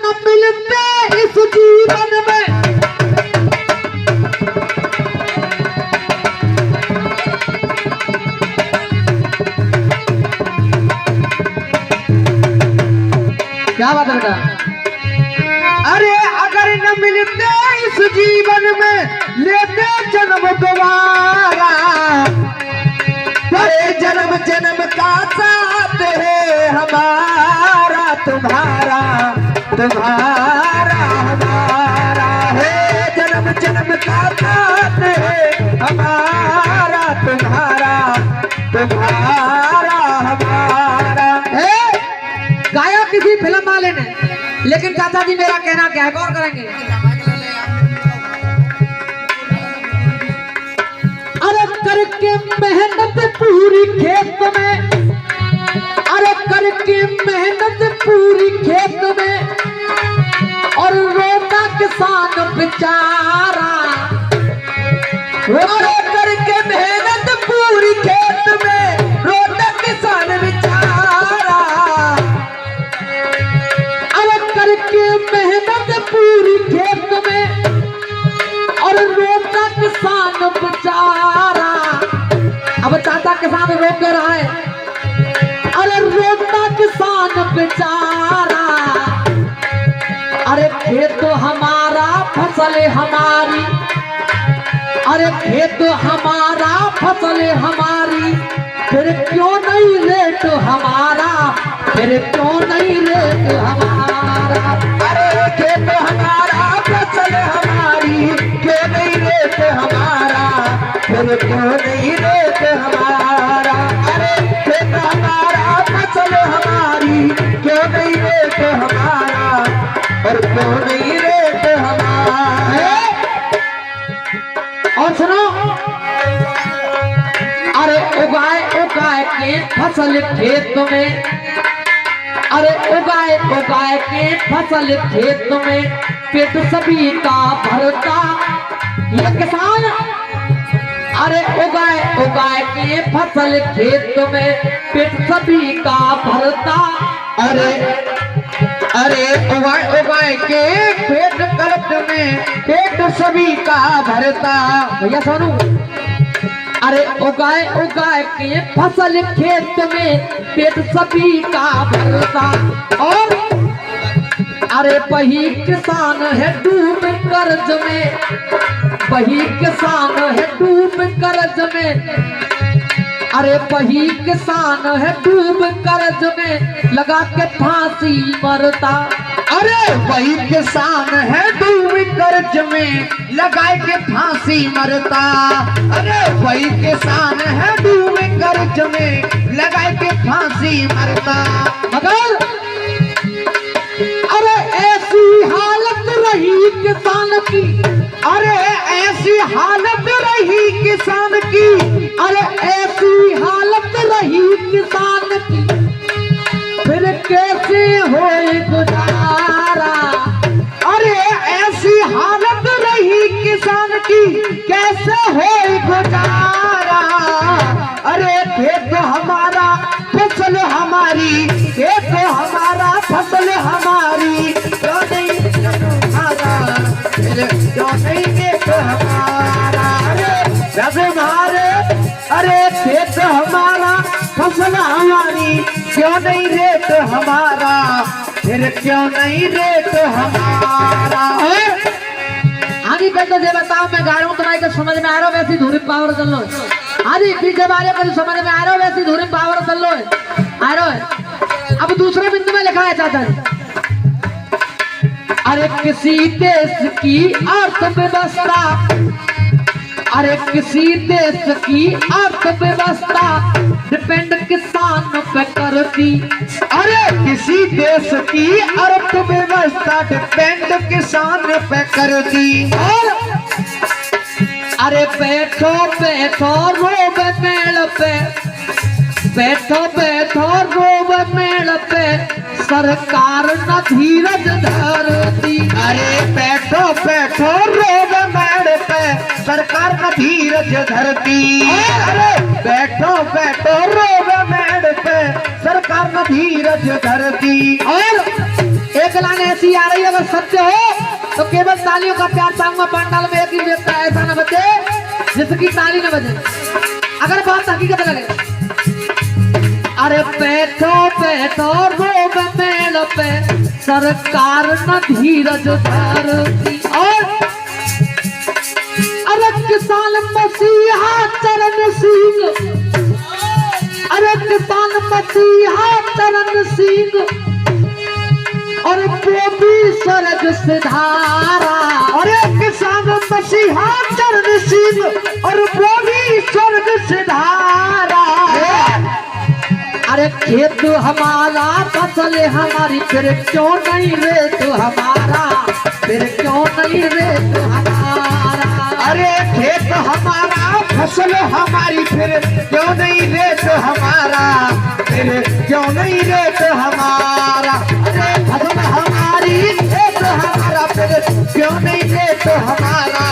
न मिलते इस जीवन में। क्या बात है बेटा? अरे अगर न मिलते इस जीवन में लेते जन्म दोबारा। अरे जन्म जन्म का साथ है हमारा तुम्हारा, तुम्हारा हमारा है। जन्म जन्म का साथ है हमारा तुम्हारा, तुम्हारा हमारा है। गाया किसी फिल्म वाले ने, लेकिन चाचा जी मेरा कहना क्या है, गौर करेंगे। अरे करके मेहनत पूरी खेत में, अरे करके मेहनत पूरी खेत में, और रोता किसान बेचारा। अरे करके मेहनत पूरी खेत में, रोता किसान बेचारा। अरे करके मेहनत पूरी खेत में, और रोता किसान बेचारा। अब चाचा किसान रो के रहा है, अरे रोता किसान बेचारा। अरे खेत हमारा फसल हमारी, अरे खेत हमारा फसल हमारी, फिर क्यों नहीं रेट हमारा, फिर क्यों नहीं रेट हमारा। अरे खेत हमारा फसल हमारी, क्यों नहीं रेट हमारा, फिर क्यों नहीं रेट हमारा। अरे खेत हमारा फसल हमारी, क्यों नहीं रेट हमारा, और क्यों नहीं रेट हमारा। और सुनो, अरे उगाए उगाए के फसल खेत में, अरे उगाए उगाए के फसल खेत में, पेट सभी का भरता ये किसान। अरे उगाए उगाए के फसल खेत में, पेट सभी का भरता। अरे अरे उगाए उगाए के पेट कलट में, पेट सभी का भरता। भैया सोनू, अरे उगाए उगाए के फसल खेत में, पेट सभी का भरता। और अरे वही किसान है डूब कर्ज में, वही किसान है डूब कर्ज में। अरे वही किसान है डूब कर्ज में, लगा के फांसी मरता। अरे वही किसान है डूब कर्ज में, लगा के फांसी मरता। अरे वही किसान है डूब कर्ज में, लगा के फांसी मरता। मगर अरे ऐसी हालत रही किसान की, अरे ऐसी हालत रही किसान की, अरे ऐसी हालत रही किसान की, फिर कैसे होए गुजारा। अरे ऐसी हालत रही किसान की, कैसे होए गुजारा। अरे खेत हमारा फसल हमारी, खेत हमारा फसल हमारी, क्यों नहीं हमारा, क्यों नहीं खेत हमारा। अरे हमारे, अरे खेत हमारा फसल हमारी, क्यों नहीं रेट हमारा, फिर क्यों नहीं रेट हमारा। आगे कहते जे बताओ, मैं गा रहा हूँ तुम्हारे समझ में आ रहा हो, वैसी धुरी पावर चल लो। आगे पीछे वाले को समझ में आ रहा हो, वैसी धुरी पावर चल लो आ रहा है। अब दूसरे बिंदु में लिखा है चाचा जी, अरे किसी देश की अर्थव्यवस्था, अरे किसी देश की अर्थव्यवस्था डिपेंड किसान पे करती। अरे किसी देश की अर्थव्यवस्था डिपेंड किसान पे करती। और अरे बैठो बैठो रोब मेल पे, बैठो बैठो रोब मेल पे, सरकार न धीरज धरती। अरे बैठो बैठो रोब मेल पे, सरकार न धीरज धरती। अरे बैठो बैठो रोब मेल पे, सरकार न धीरज धरती। और एक लाइन ऐसी आ रही है, अगर सत्य हो तो केवल तालियों का प्यार चाहूंगा। पंडाल में एक ही व्यक्ति ऐसा न बचे जिसकी ताली न बजे, अगर बात हकीकत लगे। अरे बैठो बैठो रोब मेल पे सरकार न धीरज धरती। और अरे किसान मसीहा चरण सिंह, अरे किसान मसीहा चरण सिंह और बोबी स्वर्ग सिधारा। अरे किसान मसीहा चरण सिंह और बोबी स्वर्ग सिधारा। अरे खेत हमारा फसल हमारी फिर क्यों नहीं रेत हमारा, फिर क्यों नहीं रेत हमारा। अरे खेत हमारा फसल हमारी फिर क्यों नहीं रेत हमारा, फिर क्यों नहीं रेत हमारा। अरे फसल हमारी खेत हमारा फिर क्यों नहीं रेत हमारा,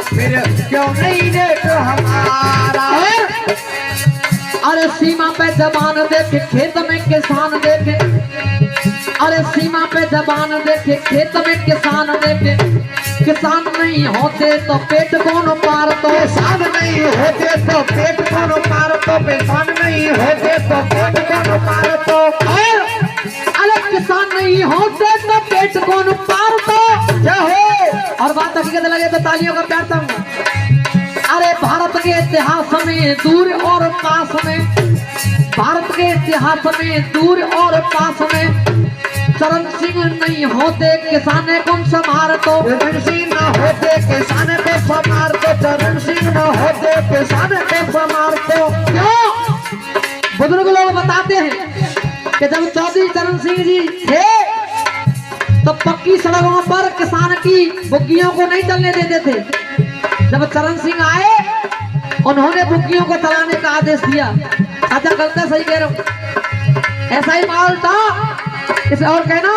फिर क्यों नहीं रेत हमारा। अरे सीमा पे जबान देखे खेत में किसान देखे, अरे सीमा पे जबान देखे खेत में किसान देखे। किसान नहीं होते तो पेट कौन पार तो, किसान नहीं होते तो पेट कौन पार तो, किसान नहीं होते तो पेट कौन पार तो। अरे किसान नहीं होते तो पेट कौन पार तो। क्या हो और बात हकीकत लगे तो तालियों का प्यार चाहूंगा। अरे भारत के इतिहास में दूर और पास में, भारत के इतिहास में दूर और पास में चरण सिंह नहीं होते किसान कौन संभार तो, चरण सिंह न होते किसान को संभार तो, चरण सिंह न होते किसान को संभार तो। क्यों बुजुर्ग लोग बताते हैं कि जब चौधरी चरण सिंह जी थे तो पक्की सड़कों पर किसान की बुग्गियों को नहीं चलने देते थे। जब चरण सिंह आए उन्होंने बुग्गियों को चलाने का आदेश दिया। अच्छा गलत है सही कह रहा हूं, ऐसा ही माहौल था। इसे और कहना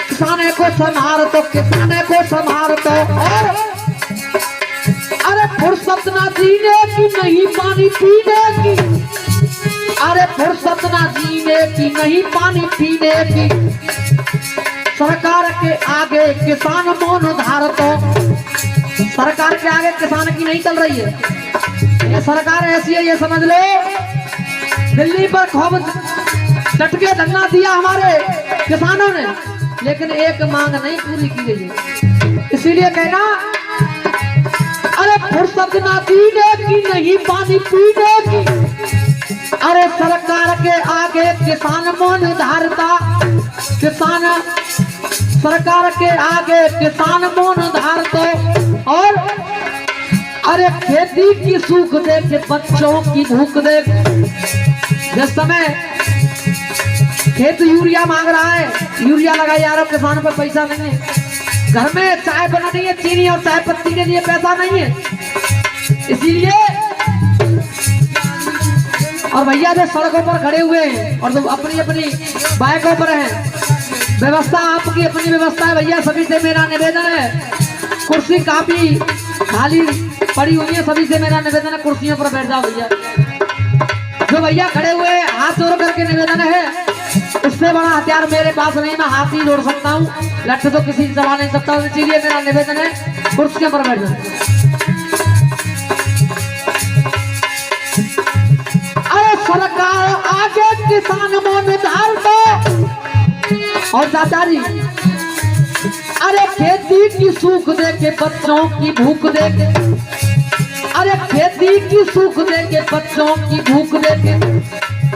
किसाने को संभार तो, किसाने को संभार तो। और अरे फुर्सत ना जीने की नहीं पानी पीने की, अरे फुर्सत ना जीने की नहीं पानी पीने की। सरकार के आगे किसान मौन धार तो, सरकार के आगे किसान की नहीं चल रही है। ये सरकार ऐसी है ये समझ लो। दिल्ली पर खूब डटके धरना दिया हमारे किसानों ने, लेकिन एक मांग नहीं पूरी की गई है। इसीलिए कहना अरे फुर्सत ना पीने की नहीं पानी पीने की। अरे सरकार के आगे किसान मौन धारता, किसान सरकार के आगे किसान मौन धारता। और अरे खेती की सूख देख बच्चों की भूख देख। जिस समय खेत यूरिया मांग रहा है, यूरिया लगाई यार, किसान पर पैसा नहीं है। घर में चाय बनानी है, चीनी और चाय पत्ती के लिए पैसा नहीं है। इसीलिए और भैया जो सड़कों पर खड़े हुए हैं और तो अपनी अपनी बाइकों पर हैं, व्यवस्था आपकी अपनी व्यवस्था है भैया। सभी से मेरा निवेदन है, कुर्सी काफी खाली पड़ी हुई है, सभी से मेरा निवेदन है कुर्सियों पर बैठ जाओ भैया। जो भैया खड़े हुए हाथ जोड़ करके निवेदन है, उससे बड़ा हथियार मेरे पास नहीं, मैं हाथ ही जोड़ सकता हूँ, लठ तो किसी से चला नहीं सकता हूँ। इसीलिए मेरा निवेदन है कुर्सियों पर बैठ जाओ। अरे सरकार आगे किसान मौन धार दो। और चाचा जी अरे खेती की सूख दे के बच्चों की भूख दे के, अरे खेती की सूख दे के बच्चों की भूख दे के।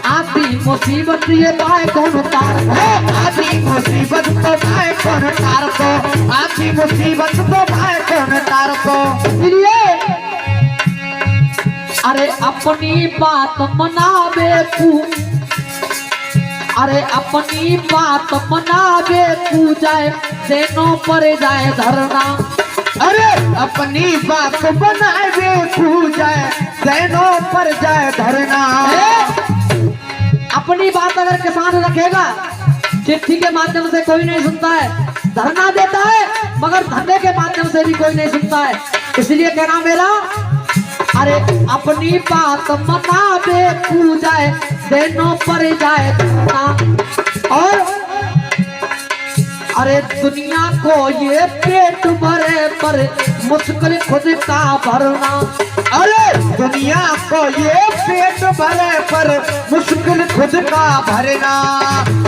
आती मुसीबत ये पाए कौन तार को, आती मुसीबत तो पाए कौन तार को, आती मुसीबत तो पाए कौन तार को। इसलिए अरे अपनी बात मनावे तू, अरे अपनी बात मनावे तू जाए देनों पर जाए धरना। अरे अपनी बात बनावे तू जाए देनों पर जाए धरना। अपनी बात अगर किसान रखेगा, चिट्ठी के माध्यम से कोई नहीं सुनता है, धरना देता है, मगर धरने के माध्यम से भी कोई नहीं सुनता है। इसलिए कहना मेरा अरे अपनी बात मनावे तू जाए देनों पर जाए धरना। और अरे दुनिया को ये पेट भरे पर मुश्किल खुद का भरना। अरे दुनिया को ये पेट भरे पर मुश्किल खुद का भरना।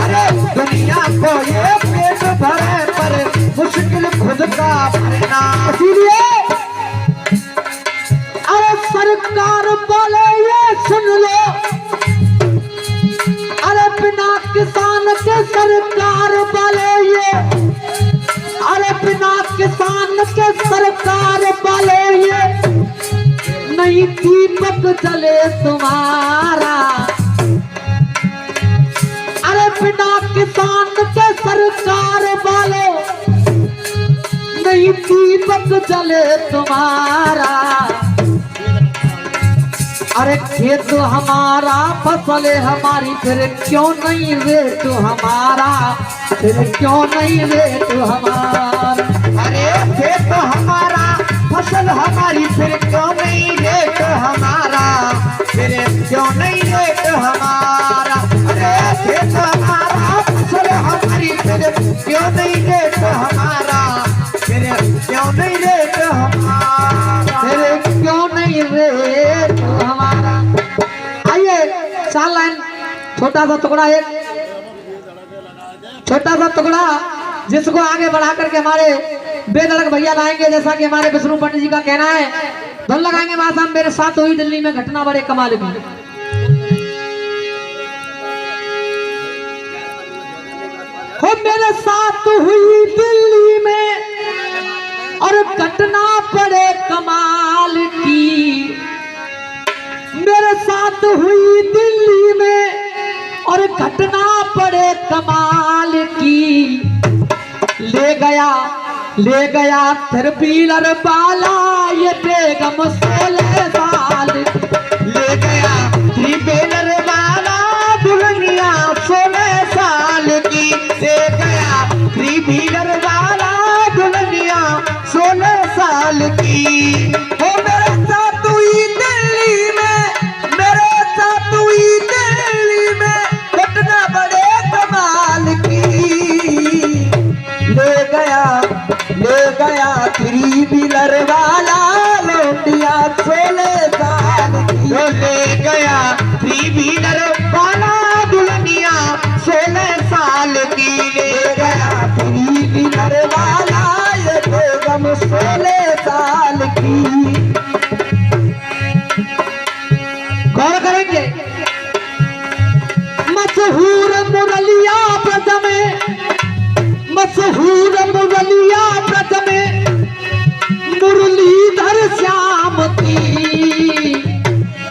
अरे दुनिया को ये पेट भरे पर मुश्किल खुद का भरना। इसीलिए अरे सरकार बोले ये सुन लो, अरे बिना किसान के सरकार बोले ये, अरे बिना किसान के सरकार बोले ये, नहीं दीपक जले तुम्हारा। अरे बिना किसान के सरकार बोले नहीं दीपक जले तुम्हारा। अरे खेत हमारा फसल हमारी फिर क्यों नहीं रेट हमारा, फिर क्यों नहीं रेट हमारा। अरे खेत हमारा फसल हमारी फिर क्यों नहीं रेट हमारा, फिर क्यों नहीं रेट हमारा। अरे खेत हमारा फसल हमारी फिर क्यों नहीं रेट हमारा, फिर क्यों नहीं रेट हमारा, फिर क्यों नहीं रेट हमारा। आइए 4 लाइन छोटा सा टुकड़ा, एक छोटा सा टुकड़ा जिसको आगे बढ़ा करके हमारे बेधड़क भैया लाएंगे, जैसा कि हमारे विष्णु पंडित जी का कहना है। धुन लगाएंगे वहां से। मेरे साथ हुई दिल्ली में घटना बड़े कमाल की। हो मेरे साथ हुई दिल्ली में और घटना बड़े कमाल की। मेरे साथ हुई दिल्ली में और घटना बड़े कमाल की। ले गया फिर व्हीलर वाला ये बेगम 16 साल। ले गया थ्री व्हीलर वाला दुल्हनिया 16 साल की। ले गया थ्री व्हीलर वाला दुल्हनिया 16 साल की। हो मेरे साथ हुई दिल्ली में, मेरे साथ हुई दिल्ली में घटना बड़े कमाल की। ले गया थ्री व्हीलर वाला लौटिया 16 साल की। ले गया थ्री व्हीलर वाला दुल्हनिया 16 साल की। ले गया थ्री व्हीलर वाला ये बेगम 16 साल की। गौर करेंगे मशहूर मुरलिया व्रत में, मशहूर मुरलिया व्रत में मुरलीधर श्याम की।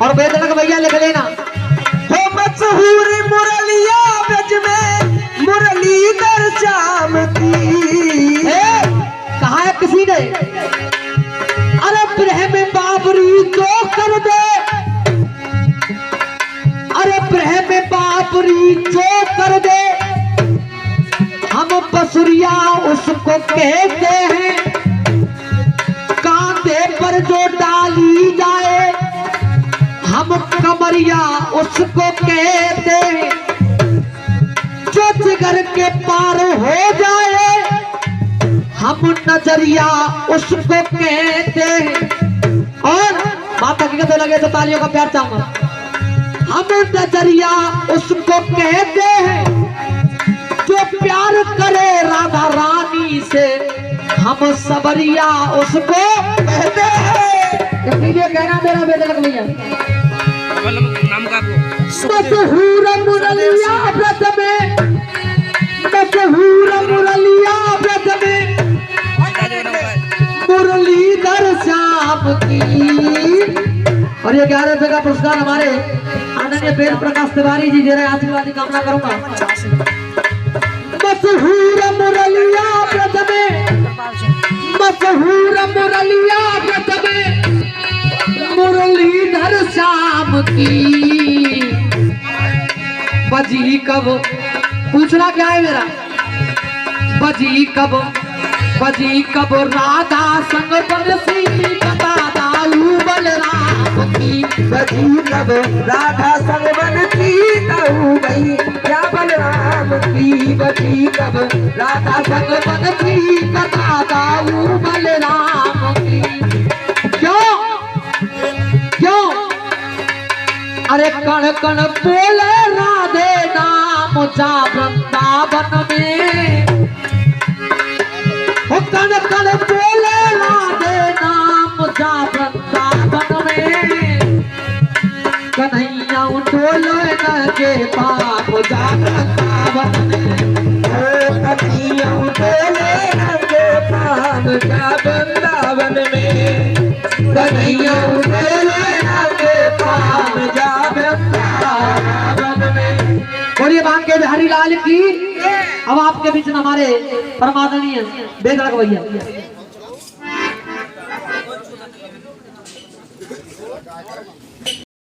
और बेधड़क भैया लिख लेना, हो मशहूर मुरलिया व्रत में मुरलीधर श्याम की। कहा है किसी ने, अरे ब्रह्म बाबरी जो कर दे, अरे ब्रह्म बाबरी जो कर दे, हम बसुरिया उसको कहते हैं। कांधे पर जो डाली जाए हम कमरिया उसको कहते हैं। जो जिगर के पार हो जाए हम नजरिया उसको कहते हैं। और बात हकीकत लगे तो तालियों का प्यार चाहूंगा। हम नजरिया उसको कहते हैं। जो प्यार करे राधा रानी से हम सबरिया उसको कहते हैं। इसलिए कहना मेरा बेदलक भैया नाम का मशहूर मुरलिया व्रत में, मशहूर मुरलिया व्रत में मुरलीधर श्याम की। और ये 11 रुपए का पुरस्कार हमारे आदरणीय वेद प्रकाश तिवारी जी दे रहे, आशीर्वाद की कामना करूंगा। मशहूर मुरलिया व्रत में, मशहूर मुरलिया व्रत में मुरलीधर श्याम की। बजी कब, पूछना क्या है मेरा, बजी कब राधा संग बरसी बता दाऊ बलराम की। बची कब राधा संग बन की ताऊ गई या बलराम की बची कब राधा संग बन की कथा गाऊ बलराम की। क्यों क्यों अरे कण कण बोले राधे नाम जा वृंदावन में, ओ कण कण बोले राधे नाम जा वृंदावन में, कन्हैया डोले न के पाप जा वृंदावन में, ओ कन्हैया डोले न के पाप जा वृंदावन में, कन्हैया डोले न के पाप जा वृंदावन में। बोलिए बांके बिहारी लाल की। अब आपके बीच में हमारे परमादरणीय बेदड़क भैया।